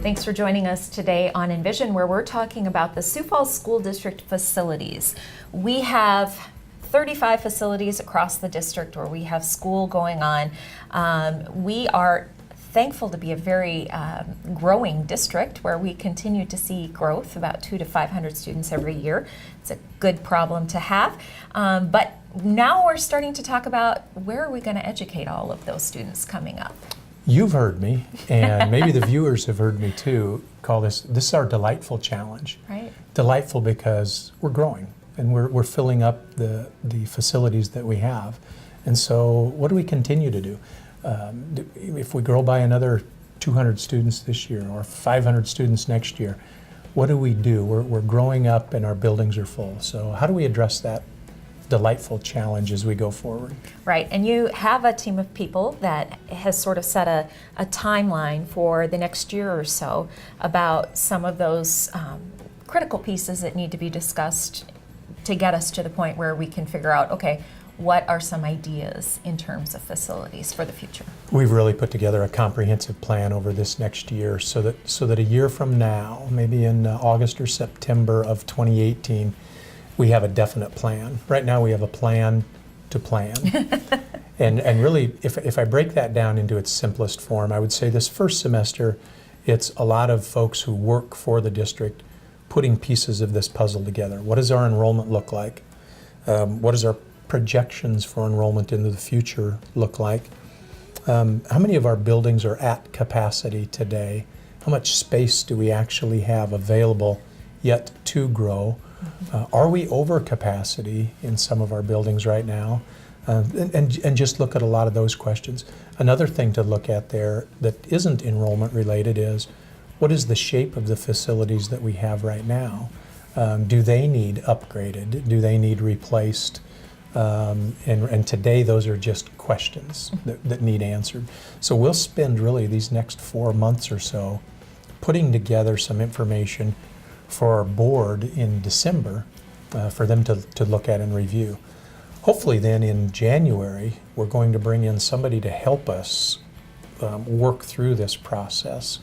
Thanks for joining us today on Envision, where we're talking about the Sioux Falls School District facilities. We have 35 facilities across the district where we have school going on. We are thankful to be a very growing district where we continue to see growth, about 200 to 500 students every year. It's a good problem to have. But now we're starting to talk about where are we going to educate all of those students coming up. You've heard me, and maybe the viewers have heard me too, call this is our delightful challenge. Right. Delightful because we're growing and we're filling up the facilities that we have. And so what do we continue to do? If we grow by another 200 students this year or 500 students next year, what do we do? We're growing up and our buildings are full. So how do we address that delightful challenge as we go forward? Right, and you have a team of people that has sort of set a timeline for the next year or so about some of those critical pieces that need to be discussed to get us to the point where we can figure out, okay, what are some ideas in terms of facilities for the future? We've really put together a comprehensive plan over this next year so that a year from now, maybe in August or September of 2018, we have a definite plan. Right now we have a plan to plan. and really, if I break that down into its simplest form, I would say this first semester, it's a lot of folks who work for the district putting pieces of this puzzle together. What does our enrollment look like? What does our projections for enrollment into the future look like? How many of our buildings are at capacity today? How much space do we actually have available yet to grow? Are we over capacity in some of our buildings right now? And just look at a lot of those questions. Another thing to look at there that isn't enrollment related is what is the shape of the facilities that we have right now? Do they need upgraded? Do they need replaced? And today those are just questions that need answered. So we'll spend really these next 4 months or so putting together some information for our board in December for them to look at and review. Hopefully then in January we're going to bring in somebody to help us work through this process.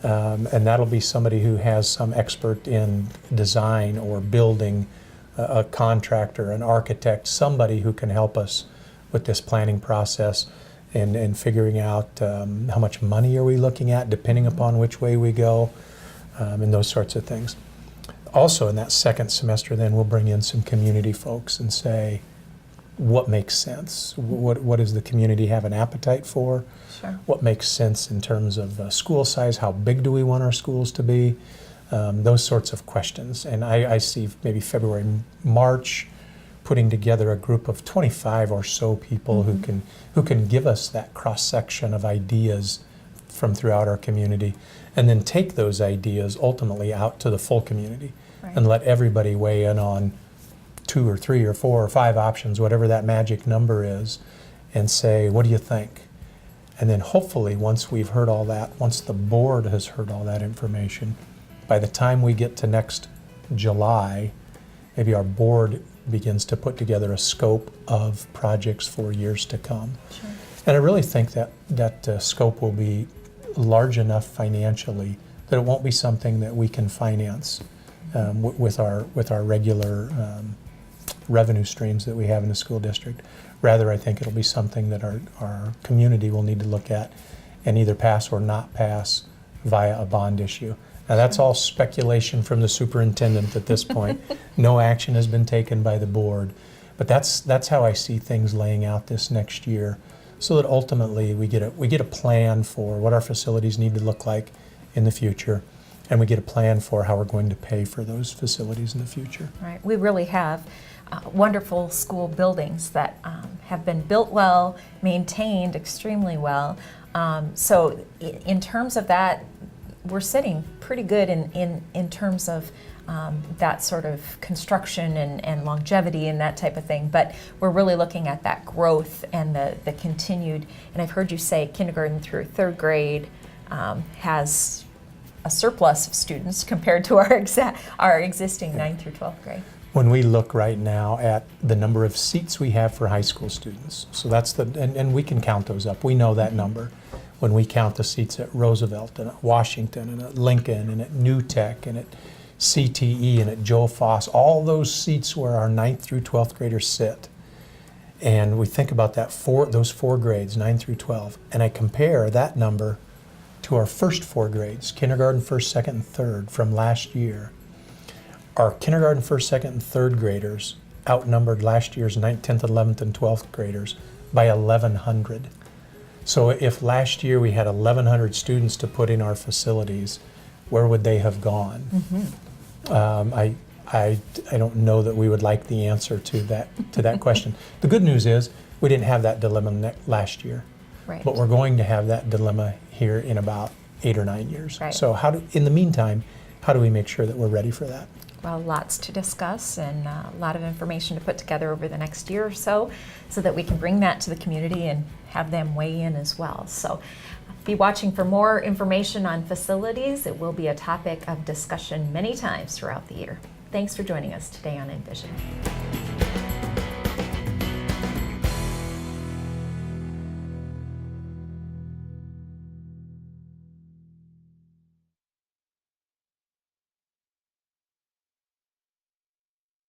And that'll be somebody who has some expert in design or building, a contractor, an architect, somebody who can help us with this planning process and figuring out how much money are we looking at depending upon which way we go, and those sorts of things. Also in that second semester then we'll bring in some community folks and say what makes sense, what does the community have an appetite for, Sure. What makes sense in terms of school size, how big do we want our schools to be, those sorts of questions. And I see maybe February, March putting together a group of 25 or so people who can give us that cross-section of ideas from throughout our community, and then take those ideas ultimately out to the full community. Right. And let everybody weigh in on 2 or 3 or 4 or 5 options, whatever that magic number is, and say, what do you think? And then hopefully once we've heard all that, once the board has heard all that information, by the time we get to next July, maybe our board begins to put together a scope of projects for years to come. Sure. And I really think that scope will be large enough financially that it won't be something that we can finance with our regular revenue streams that we have in the school district. Rather, I think it'll be something that our community will need to look at and either pass or not pass via a bond issue. Now that's all speculation from the superintendent at this point. No action has been taken by the board, but that's how I see things laying out this next year, so that ultimately we get a plan for what our facilities need to look like in the future, and we get a plan for how we're going to pay for those facilities in the future. Right. We really have wonderful school buildings that have been built well, maintained extremely well. So in terms of that, we're sitting pretty good in terms of that sort of construction and longevity and that type of thing. But we're really looking at that growth and the continued, and I've heard you say kindergarten through 3rd grade has a surplus of students compared to our existing 9th through 12th grade. When we look right now at the number of seats we have for high school students, so that's and we can count those up, we know that number. when we count the seats at Roosevelt and at Washington and at Lincoln and at New Tech and at CTE and at Joe Foss, all those seats where our 9th through 12th graders sit. And we think about those 4 grades, 9 through 12, and I compare that number to our first 4 grades, kindergarten, 1st, 2nd, and 3rd from last year. Our kindergarten, 1st, 2nd, and 3rd graders outnumbered last year's 9th, 10th, 11th, and 12th graders by 1,100. So if last year we had 1,100 students to put in our facilities, where would they have gone? I don't know that we would like the answer to that question. The good news is we didn't have that dilemma last year, Right. but we're going to have that dilemma here in about 8 or 9 years. Right. So in the meantime, how do we make sure that we're ready for that? Well, lots to discuss and a lot of information to put together over the next year or so that we can bring that to the community and have them weigh in as well. So be watching for more information on facilities. It will be a topic of discussion many times throughout the year. Thanks for joining us today on Envision.